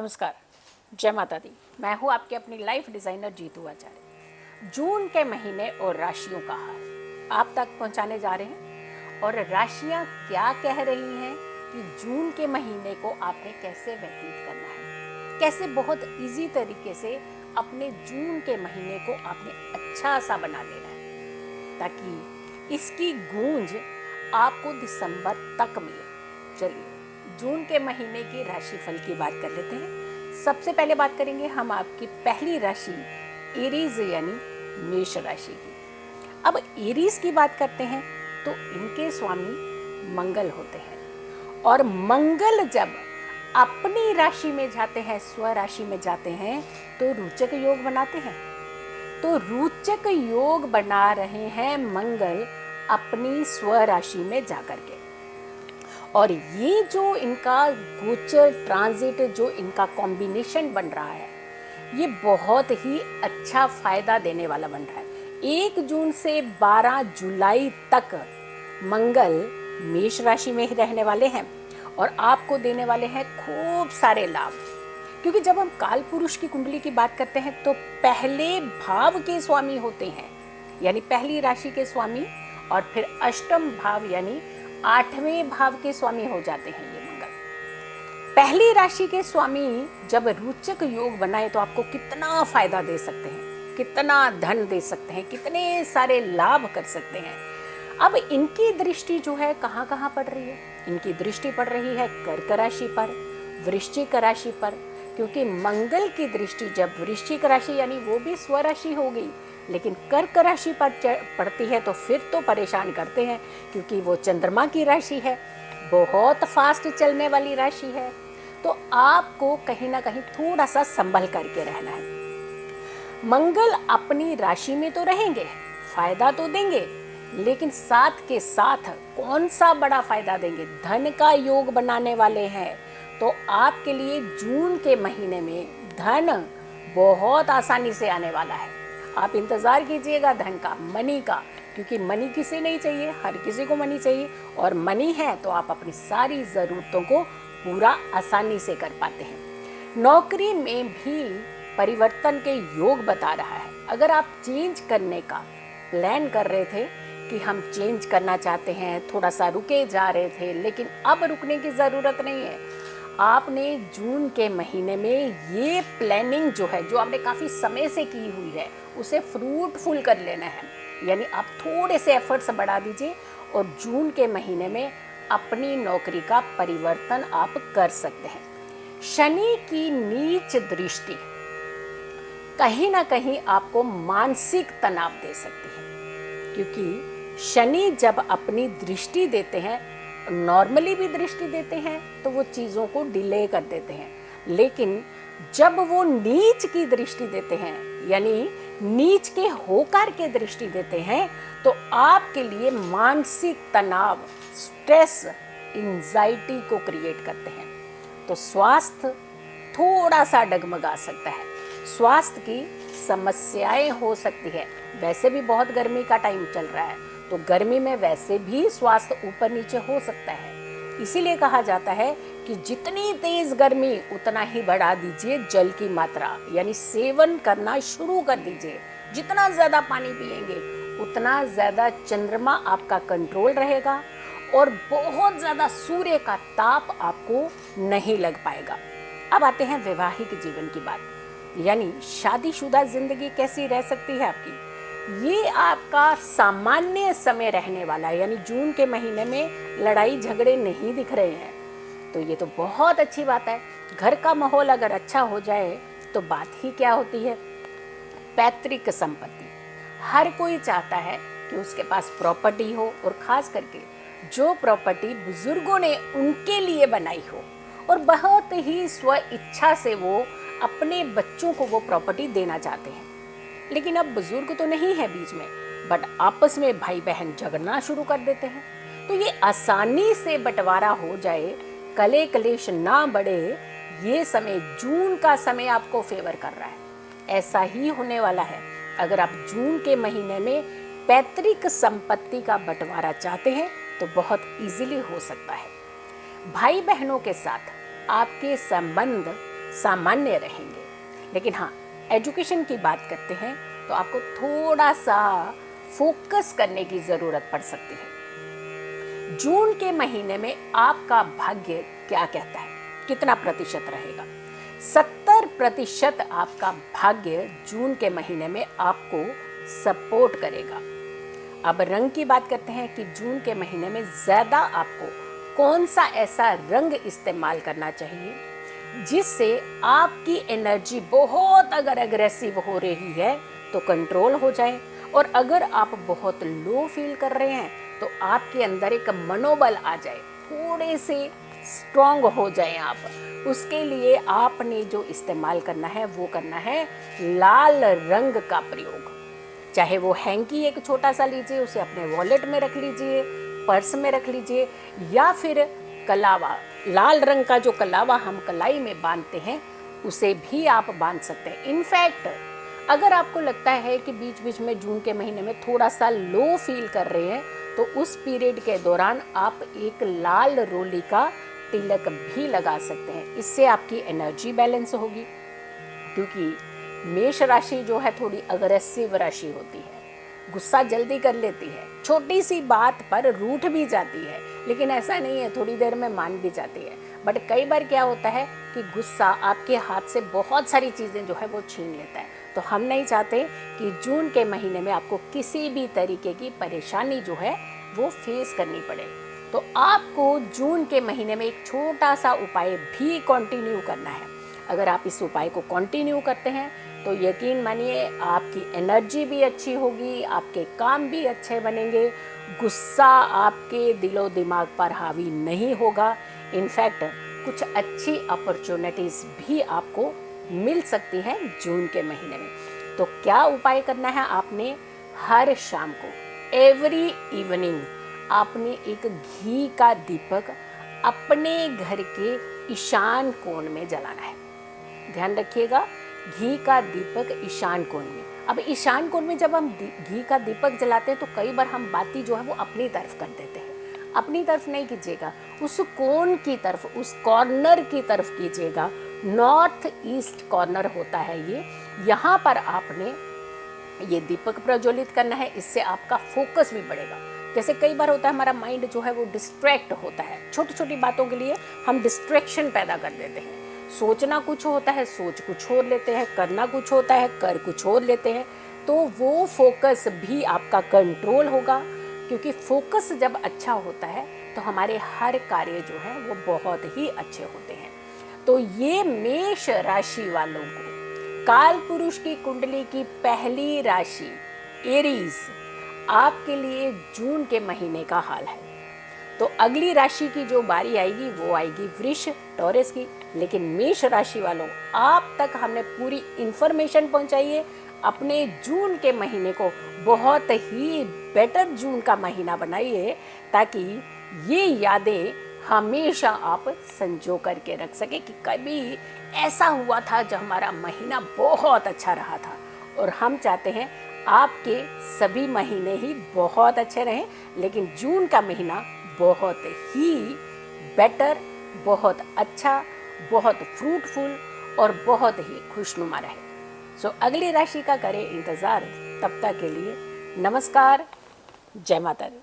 नमस्कार, जय माता दी। मैं हूँ आपके अपनी लाइफ डिज़ाइनर जीतू आचार्य। जून के महीने और राशियों का हाल आप तक पहुँचाने जा रहे हैं और राशियाँ क्या कह रही हैं कि जून के महीने को आपने कैसे व्यतीत करना है, कैसे बहुत इजी तरीके से अपने जून के महीने को आपने अच्छा सा बना लेना है ताकि इसकी गूंज आपको दिसंबर तक मिले। चलिए जून के महीने की राशिफल की बात कर लेते हैं। सबसे पहले बात करेंगे हम आपकी पहली राशि एरीज यानी मेष राशि की। अब एरीज की बात करते हैं तो इनके स्वामी मंगल होते हैं और मंगल जब अपनी राशि में जाते हैं, स्व राशि में जाते हैं तो रोचक योग बनाते हैं। तो रोचक योग बना रहे हैं मंगल अपनी स्व राशि में जाकर के। और ये जो इनका गोचर ट्रांजिट, जो इनका कॉम्बिनेशन बन रहा है, ये बहुत ही अच्छा फायदा देने वाला बन रहा है। 1 जून से 12 जुलाई तक मंगल मेष राशि में ही रहने वाले हैं और आपको देने वाले हैं खूब सारे लाभ। क्योंकि जब हम काल पुरुष की कुंडली की बात करते हैं तो पहले भाव के स्वामी होते हैं, यानी पहली राशि के स्वामी, और फिर अष्टम भाव यानी 8वें भाव के स्वामी हो जाते हैं ये मंगल। पहली राशि के स्वामी जब रोचक योग बनाए तो आपको कितना फायदा दे सकते हैं, कितना धन दे सकते हैं, कितने सारे लाभ कर सकते हैं। अब इनकी दृष्टि जो है कहाँ कहाँ पड़ रही है? इनकी दृष्टि पड़ रही है कर्क राशि पर, वृश्चिक राशि पर। क्योंकि मंगल की दृष्टि जब वृश्चिक राशि यानी वो भी स्वराशि हो गई, लेकिन कर्क राशि पर पड़ती है तो फिर तो परेशान करते हैं, क्योंकि वो चंद्रमा की राशि है, बहुत फास्ट चलने वाली राशि है। तो आपको कहीं ना कहीं थोड़ा सा संभल करके रहना है। मंगल अपनी राशि में तो रहेंगे, फायदा तो देंगे, लेकिन साथ के साथ कौन सा बड़ा फायदा देंगे? धन का योग बनाने वाले हैं। तो आपके लिए जून के महीने में धन बहुत आसानी से आने वाला है। आप इंतज़ार कीजिएगा धन का, मनी का, क्योंकि मनी किसे नहीं चाहिए? हर किसी को मनी चाहिए, और मनी है तो आप अपनी सारी ज़रूरतों को पूरा आसानी से कर पाते हैं। नौकरी में भी परिवर्तन के योग बता रहा है। अगर आप चेंज करने का प्लान कर रहे थे कि हम चेंज करना चाहते हैं, थोड़ा सा रुके जा रहे थे, लेकिन अब रुकने की ज़रूरत नहीं है। आपने जून के महीने में ये प्लानिंग जो है, जो आपने काफ़ी समय से की हुई है, उसे फ्रूटफुल कर लेना है। यानी आप थोड़े से एफर्ट्स बढ़ा दीजिए और जून के महीने में अपनी नौकरी का परिवर्तन आप कर सकते हैं। शनि की नीच दृष्टि कहीं ना कहीं आपको मानसिक तनाव दे सकती है, क्योंकि शनि जब अपनी दृष्टि देते हैं, नॉर्मली भी दृष्टि देते हैं तो वो चीज़ों को डिले कर देते हैं, लेकिन जब वो नीच की दृष्टि देते हैं, यानी नीच के होकर के दृष्टि देते हैं, तो आपके लिए मानसिक तनाव, स्ट्रेस, एंजाइटी को क्रिएट करते हैं। तो स्वास्थ्य थोड़ा सा डगमगा सकता है, स्वास्थ्य की समस्याएं हो सकती है। वैसे भी बहुत गर्मी का टाइम चल रहा है, तो गर्मी में वैसे भी स्वास्थ्य ऊपर नीचे हो सकता है। इसीलिए कहा जाता है कि जितनी तेज गर्मी उतना ही बढ़ा दीजिए जल की मात्रा, यानी सेवन करना शुरू कर दीजिए। जितना ज़्यादा पानी पिएंगे उतना ज़्यादा चंद्रमा आपका कंट्रोल रहेगा और बहुत ज़्यादा सूर्य का ताप आपको नहीं लग पाएगा। अब आते हैं वैवाहिक जीवन की बात, यानी शादीशुदा जिंदगी कैसी रह सकती है आपकी। ये आपका सामान्य समय रहने वाला है, यानी जून के महीने में लड़ाई झगड़े नहीं दिख रहे हैं, तो ये तो बहुत अच्छी बात है। घर का माहौल अगर अच्छा हो जाए तो बात ही क्या होती है? पैतृक संपत्ति। हर कोई चाहता है कि उसके पास प्रॉपर्टी हो, और ख़ास करके जो प्रॉपर्टी बुजुर्गों ने उनके लिए बनाई हो और बहुत ही स्व इच्छा से वो अपने बच्चों को वो प्रॉपर्टी देना चाहते हैं। लेकिन अब बुजुर्ग तो नहीं है बीच में, बट आपस में भाई बहन झगड़ना शुरू कर देते हैं। तो ये आसानी से बंटवारा हो जाए, कले कलेश ना बढ़े, ये समय, जून का समय आपको फेवर कर रहा है। ऐसा ही होने वाला है। अगर आप जून के महीने में पैतृक संपत्ति का बंटवारा चाहते हैं तो बहुत इजीली हो सकता है। भाई बहनों के साथ आपके संबंध सामान्य रहेंगे। लेकिन हाँ, एजुकेशन की बात करते हैं तो आपको थोड़ा सा फोकस करने की ज़रूरत पड़ सकती है। जून के महीने में आपका भाग्य क्या कहता है, कितना प्रतिशत रहेगा? 70% आपका भाग्य जून के महीने में आपको सपोर्ट करेगा। अब रंग की बात करते हैं कि जून के महीने में ज़्यादा आपको कौन सा ऐसा रंग इस्तेमाल करना चाहिए जिससे आपकी एनर्जी बहुत अगर एग्रेसिव हो रही है तो कंट्रोल हो जाए, और अगर आप बहुत लो फील कर रहे हैं तो आपके अंदर एक मनोबल आ जाए, थोड़े से स्ट्रॉन्ग हो जाएं आप। उसके लिए आपने जो इस्तेमाल करना है वो करना है लाल रंग का प्रयोग। चाहे वो हैंकी एक छोटा सा लीजिए, उसे अपने वॉलेट में रख लीजिए, पर्स में रख लीजिए, या फिर कलावा, लाल रंग का जो कलावा हम कलाई में बांधते हैं उसे भी आप बांध सकते हैं। इनफैक्ट अगर आपको लगता है कि बीच बीच में जून के महीने में थोड़ा सा लो फील कर रहे हैं तो उस पीरियड के दौरान आप एक लाल रोली का तिलक भी लगा सकते हैं। इससे आपकी एनर्जी बैलेंस होगी, क्योंकि मेष राशि जो है थोड़ी अग्रेसिव राशि होती है, गुस्सा जल्दी कर लेती है, छोटी सी बात पर रूठ भी जाती है, लेकिन ऐसा नहीं है, थोड़ी देर में मान भी जाती है। बट कई बार क्या होता है कि गुस्सा आपके हाथ से बहुत सारी चीज़ें जो है वो छीन लेता है। तो हम नहीं चाहते कि जून के महीने में आपको किसी भी तरीके की परेशानी जो है वो फेस करनी पड़े। तो आपको जून के महीने में एक छोटा सा उपाय भी कंटिन्यू करना है। अगर आप इस उपाय को कंटिन्यू करते हैं तो यकीन मानिए आपकी एनर्जी भी अच्छी होगी, आपके काम भी अच्छे बनेंगे, गुस्सा आपके दिलो दिमाग पर हावी नहीं होगा। इनफैक्ट कुछ अच्छी अपॉर्चुनिटीज़ भी आपको मिल सकती हैं जून के महीने में। तो क्या उपाय करना है? आपने हर शाम को, एवरी इवनिंग, आपने एक घी का दीपक अपने घर के ईशान कोण में जलाना है। ध्यान रखिएगा, घी का दीपक ईशान कोण में। अब ईशान कोण में जब हम घी का दीपक जलाते हैं तो कई बार हम बाती जो है वो अपनी तरफ कर देते हैं। अपनी तरफ नहीं कीजिएगा, उस कोण की तरफ, उस कॉर्नर की तरफ कीजिएगा। नॉर्थ ईस्ट कॉर्नर होता है ये, यहाँ पर आपने ये दीपक प्रज्वलित करना है। इससे आपका फोकस भी बढ़ेगा। जैसे कई बार होता है हमारा माइंड जो है वो डिस्ट्रैक्ट होता है, छोटी छोटी बातों के लिए हम डिस्ट्रैक्शन पैदा कर देते हैं। सोचना कुछ होता है, सोच कुछ और लेते हैं, करना कुछ होता है, कर कुछ और लेते हैं। तो वो फोकस भी आपका कंट्रोल होगा, क्योंकि फोकस जब अच्छा होता है तो हमारे हर कार्य जो है वो बहुत ही अच्छे होते हैं। तो ये मेष राशि वालों को काल पुरुष की कुंडली की पहली राशि एरीज आपके लिए जून के महीने का हाल है। तो अगली राशि की जो बारी आएगी वो आएगी वृष, टॉरस की। लेकिन मेष राशि वालों, आप तक हमने पूरी इन्फॉर्मेशन पहुंचाई है। अपने जून के महीने को बहुत ही बेटर जून का महीना बनाइए, ताकि ये यादें हमेशा आप संजो करके रख सके कि कभी ऐसा हुआ था जब हमारा महीना बहुत अच्छा रहा था। और हम चाहते हैं आपके सभी महीने ही बहुत अच्छे रहें, लेकिन जून का महीना बहुत ही बेटर, बहुत अच्छा, बहुत फ्रूटफुल और बहुत ही खुशनुमा रहे। सो अगली राशि का करें इंतज़ार। तब तक के लिए नमस्कार, जय माता दी।